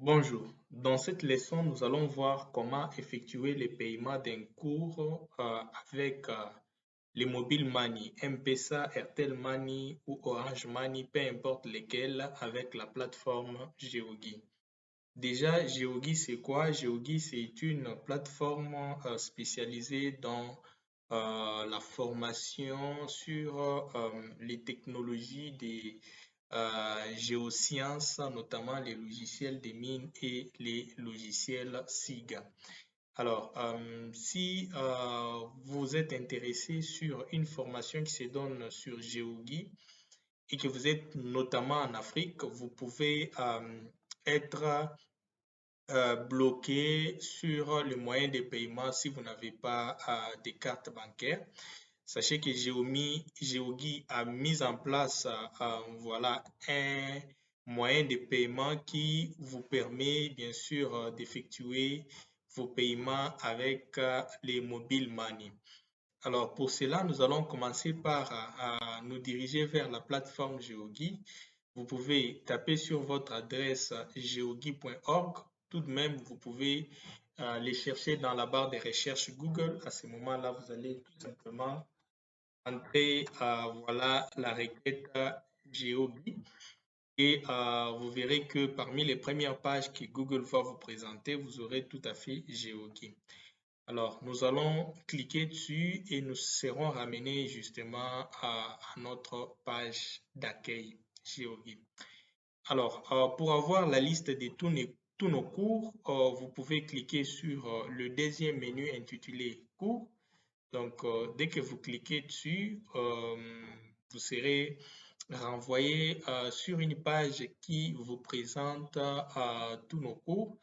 Bonjour, dans cette leçon, nous allons voir comment effectuer les paiements d'un cours avec les mobile money, M-Pesa, Airtel Money ou Orange Money, peu importe lesquels, avec la plateforme Geogi. Déjà, Geogi, c'est quoi? Geogi, c'est une plateforme spécialisée dans la formation sur les technologies des géosciences, notamment les logiciels des mines et les logiciels SIG. Alors, si vous êtes intéressé sur une formation qui se donne sur Geogi et que vous êtes notamment en Afrique, vous pouvez être bloqué sur le moyen de paiement si vous n'avez pas de carte bancaire. Sachez que Geogi a mis en place voilà, un moyen de paiement qui vous permet bien sûr d'effectuer vos paiements avec les mobile money. Alors pour cela, nous allons commencer par nous diriger vers la plateforme Geogi. Vous pouvez taper sur votre adresse geogi.org. Tout de même, vous pouvez les chercher dans la barre de recherche Google. À ce moment-là, vous allez tout simplement entrer voilà, la requête Geogi et vous verrez que parmi les premières pages que Google va vous présenter, vous aurez tout à fait Geogi. Alors, nous allons cliquer dessus et nous serons ramenés justement à notre page d'accueil Geogi. Alors, pour avoir la liste de tous nos cours, vous pouvez cliquer sur le deuxième menu intitulé Cours. Donc, dès que vous cliquez dessus, vous serez renvoyé sur une page qui vous présente tous nos cours.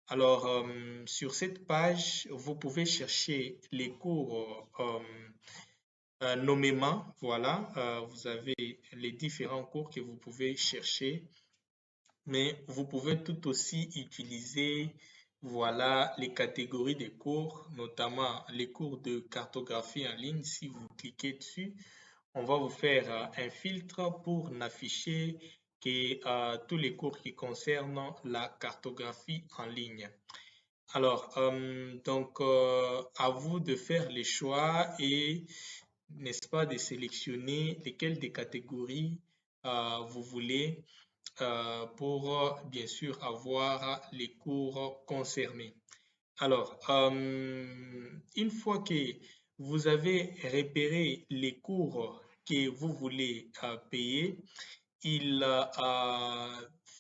Alors, sur cette page, vous pouvez chercher les cours nommément. Voilà, vous avez les différents cours que vous pouvez chercher, mais vous pouvez tout aussi utiliser voilà, les catégories de cours, notamment les cours de cartographie en ligne. Si vous cliquez dessus, on va vous faire un filtre pour n'afficher que tous les cours qui concernent la cartographie en ligne. Alors, à vous de faire les choix et, n'est-ce pas, de sélectionner lesquelles des catégories vous voulez pour, bien sûr, avoir les cours concernés. Alors, une fois que vous avez repéré les cours que vous voulez payer, il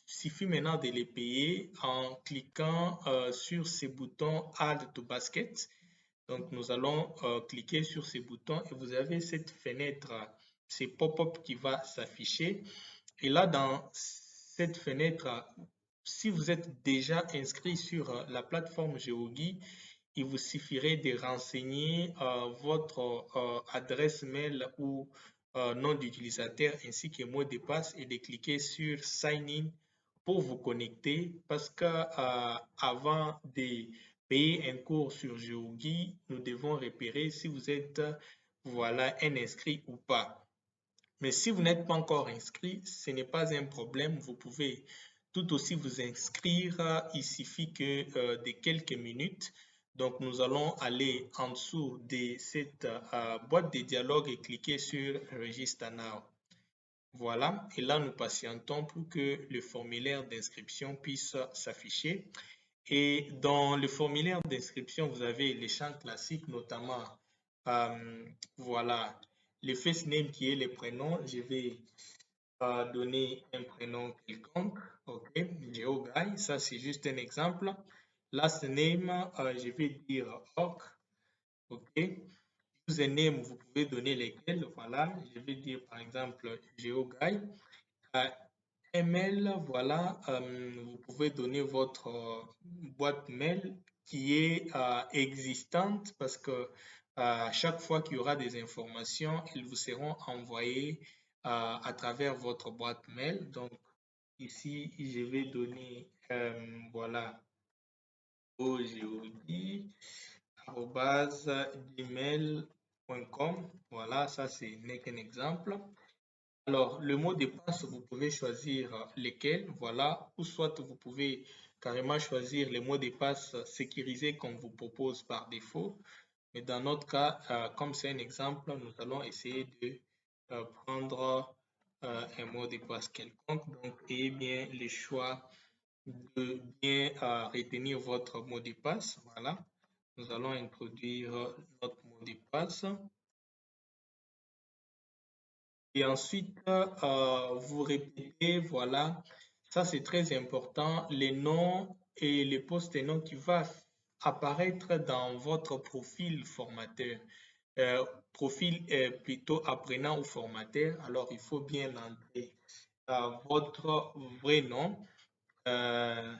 suffit maintenant de les payer en cliquant sur ces boutons Add to Basket. Donc, nous allons cliquer sur ces boutons et vous avez cette fenêtre, ces pop-up qui va s'afficher. Et là, dans cette fenêtre, si vous êtes déjà inscrit sur la plateforme Geogi, il vous suffirait de renseigner votre adresse mail ou nom d'utilisateur ainsi que mot de passe et de cliquer sur Sign in pour vous connecter parce que avant de payer un cours sur Geogi, nous devons repérer si vous êtes voilà, un inscrit ou pas. Mais si vous n'êtes pas encore inscrit, ce n'est pas un problème. Vous pouvez tout aussi vous inscrire. Il suffit que de quelques minutes. Donc, nous allons aller en dessous de cette boîte de dialogue et cliquer sur Register Now. Voilà. Et là, nous patientons pour que le formulaire d'inscription puisse s'afficher. Et dans le formulaire d'inscription, vous avez les champs classiques, notamment, voilà, le first name qui est le prénom. Je vais donner un prénom quelconque. OK, GeoGuy, ça c'est juste un exemple. Last name, je vais dire Orc. OK, username, vous pouvez donner lesquels. Voilà, je vais dire par exemple GeoGuy. Email, voilà, vous pouvez donner votre boîte mail qui est existante parce que à chaque fois qu'il y aura des informations, ils vous seront envoyées à travers votre boîte mail. Donc ici, je vais donner, voilà, ogd@gmail.com. Voilà, ça c'est n'est qu'un exemple. Alors, le mot de passe, vous pouvez choisir lesquels, voilà, ou soit vous pouvez carrément choisir les mots de passe sécurisés qu'on vous propose par défaut. Mais dans notre cas, comme c'est un exemple, nous allons essayer de prendre un mot de passe quelconque. Donc, ayez bien le choix de bien retenir votre mot de passe. Voilà. Nous allons introduire notre mot de passe. Et ensuite, vous répétez, voilà. Ça, c'est très important. Les noms et les post-noms qui vont apparaître dans votre profil formateur. Profil plutôt apprenant ou formateur. Alors, il faut bien entrer votre vrai nom. Parce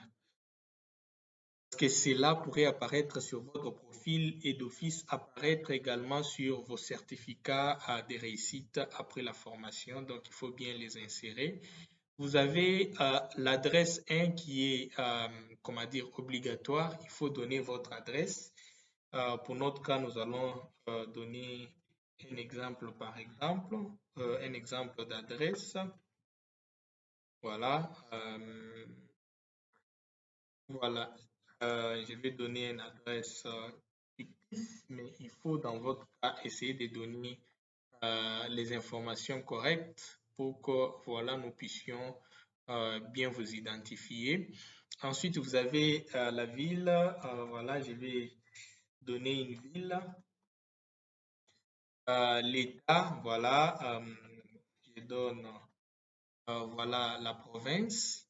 que cela pourrait apparaître sur votre profil et d'office apparaître également sur vos certificats de réussite après la formation. Donc, il faut bien les insérer. Vous avez l'adresse 1 qui est, comment dire, obligatoire. Il faut donner votre adresse. Pour notre cas, nous allons donner un exemple par exemple, un exemple d'adresse. Voilà. Voilà. Je vais donner une adresse fictive, mais il faut dans votre cas essayer de donner les informations correctes pour que voilà, nous puissions bien vous identifier. Ensuite, vous avez la ville. Voilà, je vais donner une ville. L'État, voilà, je donne voilà la province.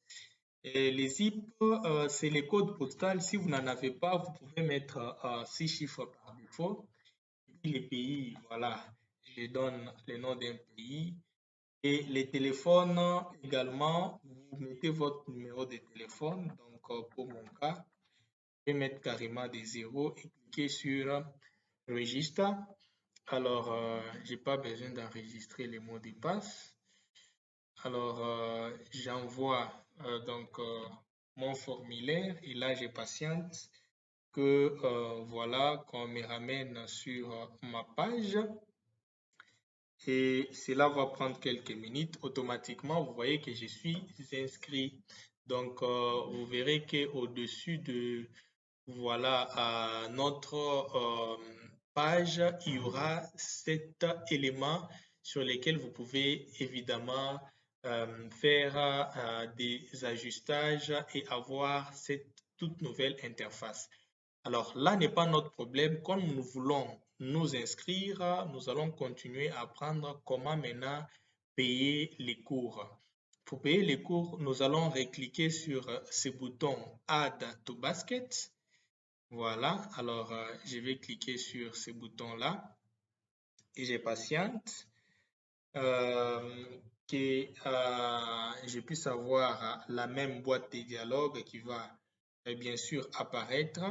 Et les zip, c'est les codes postaux. Si vous n'en avez pas, vous pouvez mettre 6 chiffres par défaut. Et puis les pays, voilà, je donne le nom d'un pays. Et les téléphones également, vous mettez votre numéro de téléphone. Donc, pour mon cas, je vais mettre carrément des zéros et cliquer sur Register. Alors, je n'ai pas besoin d'enregistrer les mots de passe. Alors, j'envoie donc mon formulaire et là, je patiente que voilà, qu'on me ramène sur ma page. Et cela va prendre quelques minutes. Automatiquement, vous voyez que je suis inscrit. Donc, vous verrez qu'au-dessus de voilà, notre page, il y aura cet élément sur lequel vous pouvez évidemment faire des ajustages et avoir cette toute nouvelle interface. Alors là n'est pas notre problème. Comme nous voulons nous inscrire, nous allons continuer à apprendre comment maintenant payer les cours. Pour payer les cours, nous allons recliquer sur ce bouton Add to Basket. Voilà, alors je vais cliquer sur ce bouton-là et je patiente que je puisse avoir la même boîte de dialogue qui va bien sûr apparaître.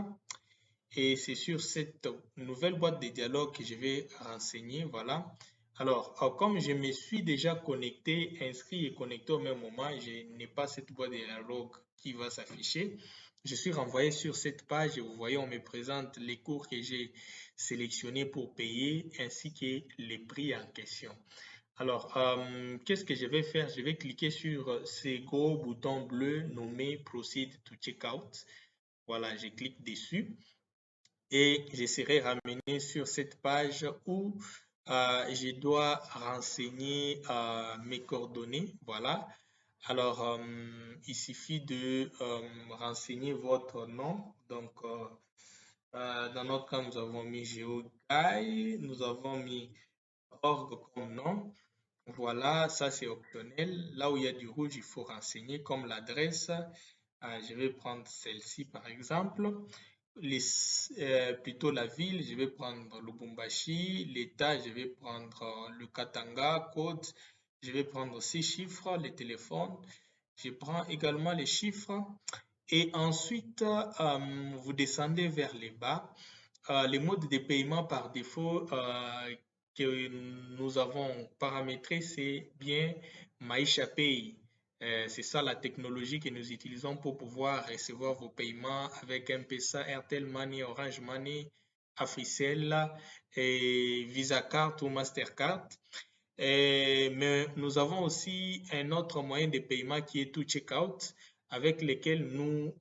Et c'est sur cette nouvelle boîte de dialogue que je vais renseigner. Voilà. Alors, comme je me suis déjà connecté, inscrit et connecté au même moment, je n'ai pas cette boîte de dialogue qui va s'afficher. Je suis renvoyé sur cette page et vous voyez, on me présente les cours que j'ai sélectionnés pour payer ainsi que les prix en question. Alors, qu'est-ce que je vais faire? Je vais cliquer sur ces gros boutons bleus nommés Proceed to Checkout. Voilà, je clique dessus et je serai ramené sur cette page où je dois renseigner mes coordonnées. Voilà. Alors, il suffit de renseigner votre nom. Donc, dans notre cas, nous avons mis GeoGuy, nous avons mis org comme nom. Voilà, ça c'est optionnel. Là où il y a du rouge, il faut renseigner comme l'adresse. Je vais prendre celle-ci par exemple. Plutôt la ville, je vais prendre Lubumbashi. L'État, je vais prendre le Katanga, code. Je vais prendre 6 chiffres, les téléphones. Je prends également les chiffres. Et ensuite, vous descendez vers les bas. Les modes de paiement par défaut que nous avons paramétré, c'est bien Maisha Pay. C'est ça la technologie que nous utilisons pour pouvoir recevoir vos paiements avec M-Pesa, Airtel Money, Orange Money, Africell, et Visa Card ou Mastercard. Mais nous avons aussi un autre moyen de paiement qui est To Checkout. avec lesquels nous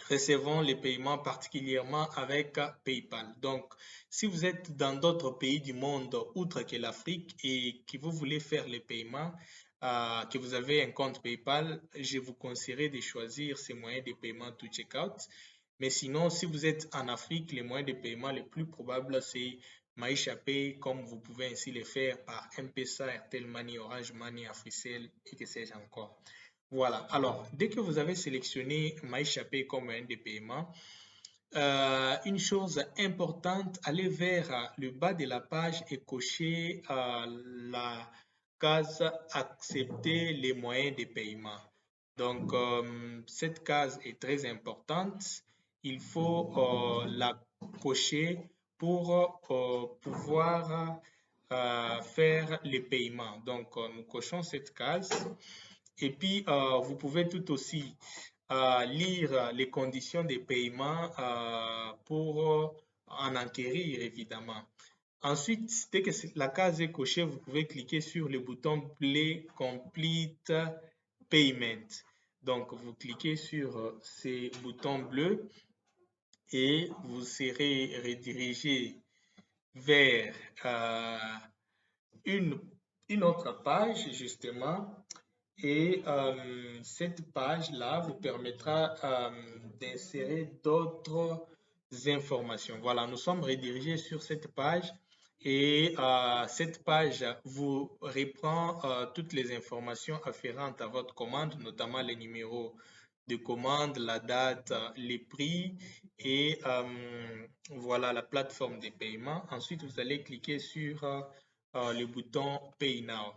recevons les paiements, particulièrement avec PayPal. Donc, si vous êtes dans d'autres pays du monde, outre que l'Afrique, et que vous voulez faire les paiements, que vous avez un compte PayPal, je vous conseillerais de choisir ces moyens de paiement to checkout. Mais sinon, si vous êtes en Afrique, les moyens de paiement les plus probables, c'est Maisha Pay, comme vous pouvez ainsi le faire par M-Pesa, Airtel Money, Orange Money, Africell et que sais-je encore. Voilà. Alors, dès que vous avez sélectionné Maisha Pay comme moyen de paiement, une chose importante, allez vers le bas de la page et cochez la case Accepter les moyens de paiement. Donc, cette case est très importante. Il faut la cocher pour pouvoir faire les paiements. Donc, nous cochons cette case. Et puis, vous pouvez tout aussi lire les conditions de paiement pour en enquérir, évidemment. Ensuite, dès que la case est cochée, vous pouvez cliquer sur le bouton Play Complete Payment. Donc, vous cliquez sur ces boutons bleus et vous serez redirigé vers une autre page, justement. Et cette page-là vous permettra d'insérer d'autres informations. Voilà, nous sommes redirigés sur cette page et cette page vous reprend toutes les informations afférentes à votre commande, notamment les numéros de commande, la date, les prix et voilà la plateforme de paiement. Ensuite, vous allez cliquer sur le bouton Pay Now.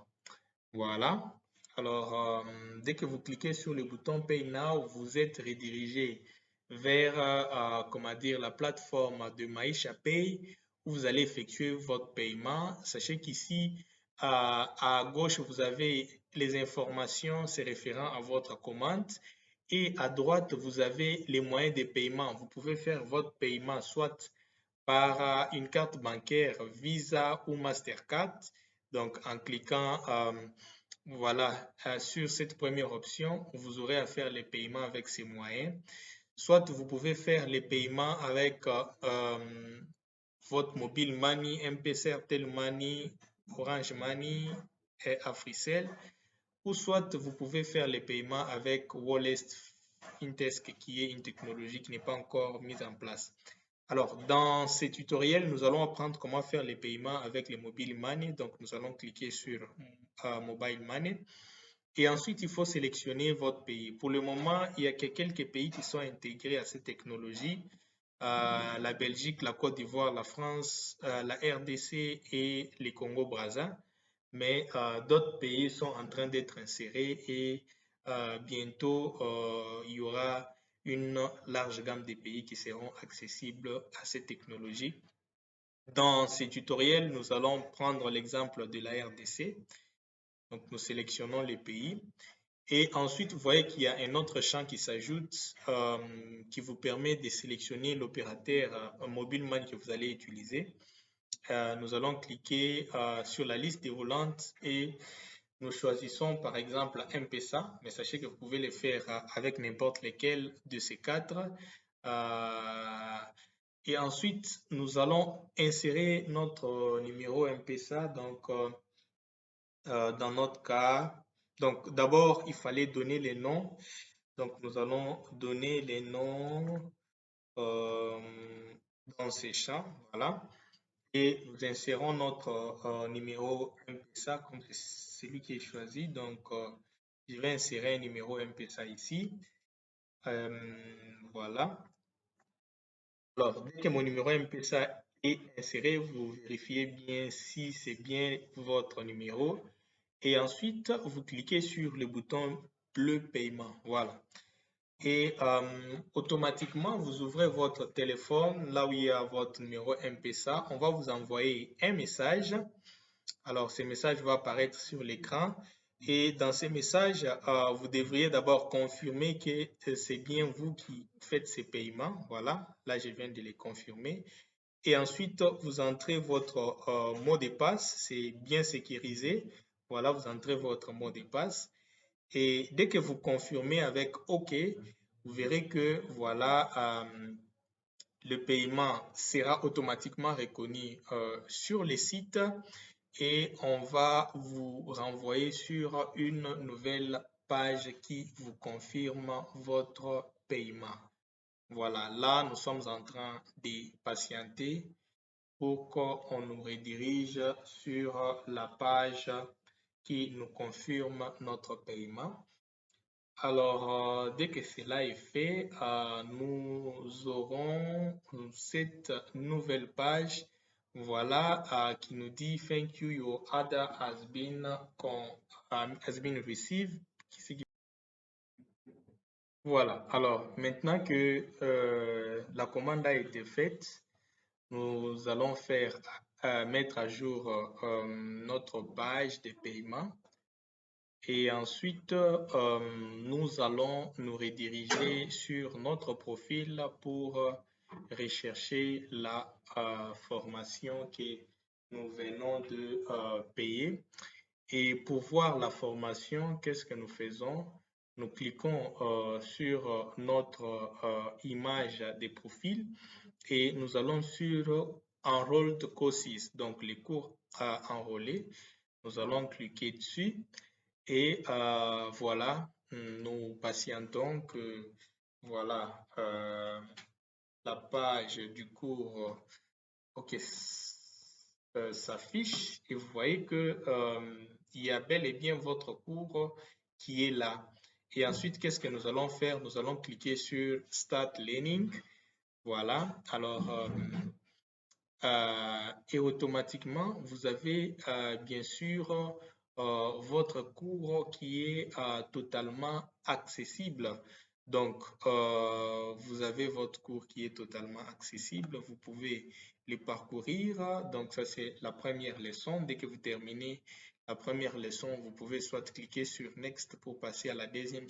Voilà. Alors, dès que vous cliquez sur le bouton Pay Now, vous êtes redirigé vers comment dire, la plateforme de Maisha Pay où vous allez effectuer votre paiement. Sachez qu'ici, à gauche, vous avez les informations se référant à votre commande et à droite, vous avez les moyens de paiement. Vous pouvez faire votre paiement soit par une carte bancaire Visa ou Mastercard. Donc, en cliquant voilà, sur cette première option, vous aurez à faire les paiements avec ces moyens. Soit vous pouvez faire les paiements avec votre mobile money, M-Pesa, Airtel Money, Orange Money et Africell. Ou soit vous pouvez faire les paiements avec Wallet Fintech, qui est une technologie qui n'est pas encore mise en place. Alors, dans ce tutoriel, nous allons apprendre comment faire les paiements avec les mobile money. Donc, nous allons cliquer sur Mobile Money. Et ensuite, il faut sélectionner votre pays. Pour le moment, il n'y a que quelques pays qui sont intégrés à cette technologie. La Belgique, la Côte d'Ivoire, la France, la RDC et les Congo-Brazza. Mais d'autres pays sont en train d'être insérés et bientôt, il y aura une large gamme de pays qui seront accessibles à cette technologie. Dans ces tutoriels, nous allons prendre l'exemple de la RDC. Donc, nous sélectionnons les pays. Et ensuite, vous voyez qu'il y a un autre champ qui s'ajoute qui vous permet de sélectionner l'opérateur mobile money que vous allez utiliser. Nous allons cliquer sur la liste déroulante et nous choisissons par exemple M-Pesa, mais sachez que vous pouvez le faire avec n'importe lequel de ces quatre. Et ensuite, nous allons insérer notre numéro M-Pesa. Donc, dans notre cas, donc d'abord, il fallait donner les noms. Donc, nous allons donner les noms dans ces champs. Voilà. Et nous insérons notre numéro M-Pesa comme c'est celui qui est choisi. Donc, je vais insérer un numéro M-Pesa ici. Voilà. Alors, dès que mon numéro M-Pesa est inséré, vous vérifiez bien si c'est bien votre numéro. Et ensuite, vous cliquez sur le bouton bleu paiement. Voilà. Et automatiquement, vous ouvrez votre téléphone, là où il y a votre numéro M-Pesa. On va vous envoyer un message. Alors, ce message va apparaître sur l'écran. Et dans ces messages, vous devriez d'abord confirmer que c'est bien vous qui faites ces paiements. Voilà, là, je viens de les confirmer. Et ensuite, vous entrez votre mot de passe. C'est bien sécurisé. Voilà, vous entrez votre mot de passe. Et dès que vous confirmez avec OK, vous verrez que voilà, le paiement sera automatiquement reconnu sur les sites et on va vous renvoyer sur une nouvelle page qui vous confirme votre paiement. Voilà, là, nous sommes en train de patienter pour qu'on nous redirige sur la page qui nous confirme notre paiement. Alors, dès que cela est fait, nous aurons cette nouvelle page, voilà, qui nous dit Thank you, your order has been received. Voilà, alors maintenant que la commande a été faite, nous allons mettre à jour notre page de paiement. Et ensuite, nous allons nous rediriger sur notre profil pour rechercher la formation que nous venons de payer. Et pour voir la formation, qu'est-ce que nous faisons? Nous cliquons sur notre image de profil et nous allons sur Enrolled Courses, donc les cours à enrôler. Nous allons cliquer dessus. Et voilà, nous patientons que voilà, la page du cours s'affiche et vous voyez que il y a bel et bien votre cours qui est là. Et ensuite, qu'est-ce que nous allons faire? Nous allons cliquer sur Start Learning. Voilà, alors et automatiquement, vous avez bien sûr votre cours qui est totalement accessible. Donc, vous avez votre cours qui est totalement accessible. Vous pouvez les parcourir. Donc, ça, c'est la première leçon. Dès que vous terminez la première leçon, vous pouvez soit cliquer sur Next pour passer à la deuxième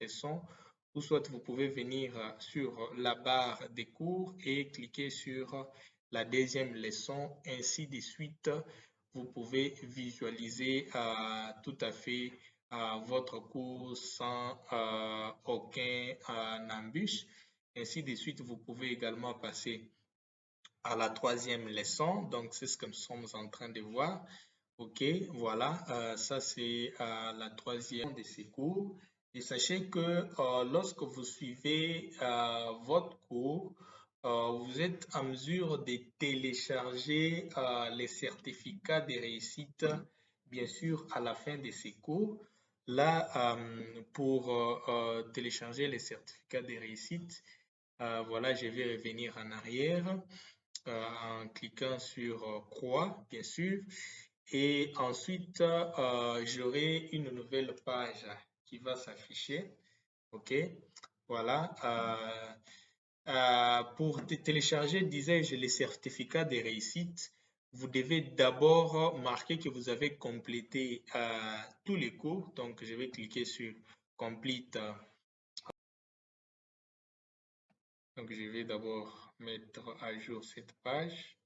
leçon, ou soit vous pouvez venir sur la barre des cours et cliquer sur la deuxième leçon, ainsi de suite. Vous pouvez visualiser tout à fait votre cours sans aucun embûche. Ainsi de suite, vous pouvez également passer à la troisième leçon. Donc, c'est ce que nous sommes en train de voir. OK, voilà, ça c'est la troisième de ces cours. Et sachez que lorsque vous suivez votre cours, vous êtes en mesure de télécharger les certificats de réussite, bien sûr, à la fin de ces cours. Là, pour télécharger les certificats de réussite, voilà, je vais revenir en arrière en cliquant sur croix, bien sûr. Et ensuite, j'aurai une nouvelle page qui va s'afficher. OK, voilà. Pour télécharger, disais-je, les certificats de réussite, vous devez d'abord marquer que vous avez complété tous les cours. Donc, je vais cliquer sur Complete. Donc, je vais d'abord mettre à jour cette page.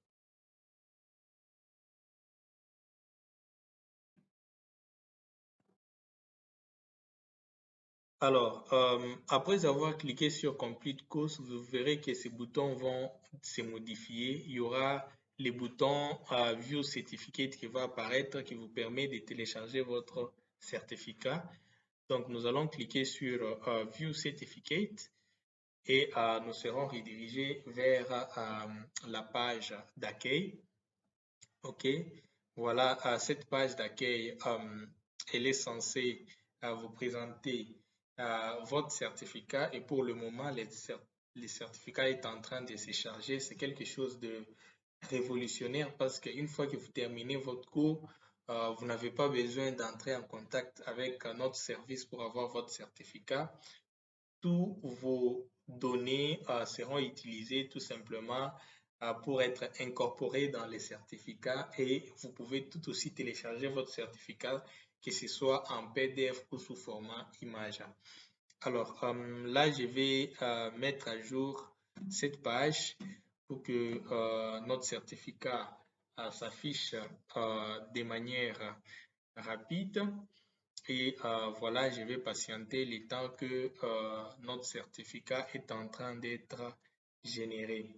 Alors, après avoir cliqué sur Complete Course, vous verrez que ces boutons vont se modifier. Il y aura les boutons View Certificate qui va apparaître, qui vous permet de télécharger votre certificat. Donc, nous allons cliquer sur View Certificate et nous serons redirigés vers la page d'accueil. OK, voilà, cette page d'accueil, elle est censée vous présenter votre certificat et pour le moment, le certificat est en train de se charger. C'est quelque chose de révolutionnaire parce qu'une fois que vous terminez votre cours, vous n'avez pas besoin d'entrer en contact avec notre service pour avoir votre certificat. Tous vos données seront utilisées tout simplement pour être incorporées dans les certificats et vous pouvez tout aussi télécharger votre certificat, que ce soit en PDF ou sous format image. Alors là, je vais mettre à jour cette page pour que notre certificat s'affiche de manière rapide. Et voilà, je vais patienter le temps que notre certificat est en train d'être généré.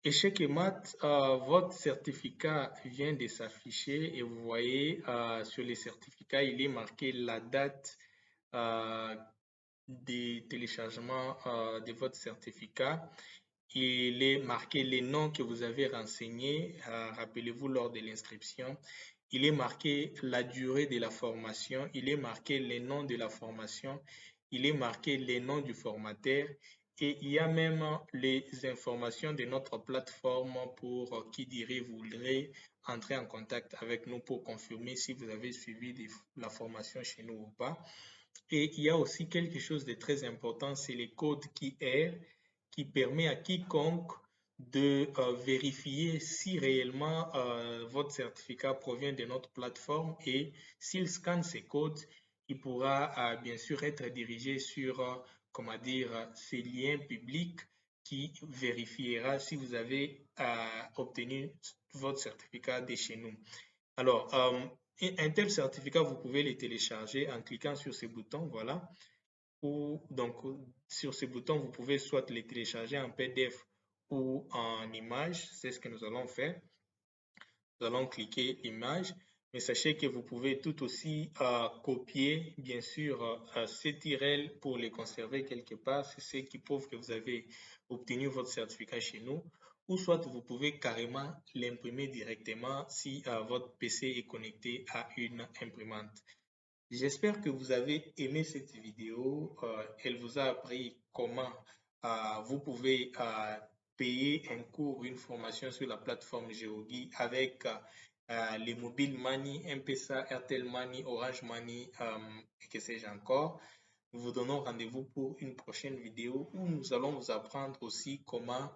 Échec et maths, votre certificat vient de s'afficher et vous voyez sur le certificat, il est marqué la date de téléchargement de votre certificat. Il est marqué les noms que vous avez renseignés, rappelez-vous lors de l'inscription. Il est marqué la durée de la formation, il est marqué les noms de la formation, il est marqué les noms du formateur et il y a même les informations de notre plateforme pour qui dirait voudrait entrer en contact avec nous pour confirmer si vous avez suivi la formation chez nous ou pas. Et il y a aussi quelque chose de très important, c'est les codes QR qui permet à quiconque de vérifier si réellement votre certificat provient de notre plateforme et s'il scanne ces codes, il pourra bien sûr être dirigé sur, comment dire, ces liens publics qui vérifiera si vous avez obtenu votre certificat de chez nous. Alors, un tel certificat, vous pouvez le télécharger en cliquant sur ce bouton, voilà. Donc, sur ce bouton, vous pouvez soit les télécharger en PDF ou en image. C'est ce que nous allons faire. Nous allons cliquer image, mais sachez que vous pouvez tout aussi copier, bien sûr, ces TIRL pour les conserver quelque part. C'est ce qui prouve que vous avez obtenu votre certificat chez nous. Ou soit vous pouvez carrément l'imprimer directement si votre PC est connecté à une imprimante. J'espère que vous avez aimé cette vidéo. Elle vous a appris comment vous pouvez payer un cours, une formation sur la plateforme Geogi avec les mobile money, M-Pesa, Airtel Money, Orange Money et que sais-je encore. Nous vous donnons rendez-vous pour une prochaine vidéo où nous allons vous apprendre aussi comment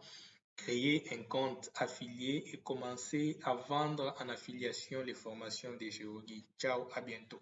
créer un compte affilié et commencer à vendre en affiliation les formations de Geogi. Ciao, à bientôt.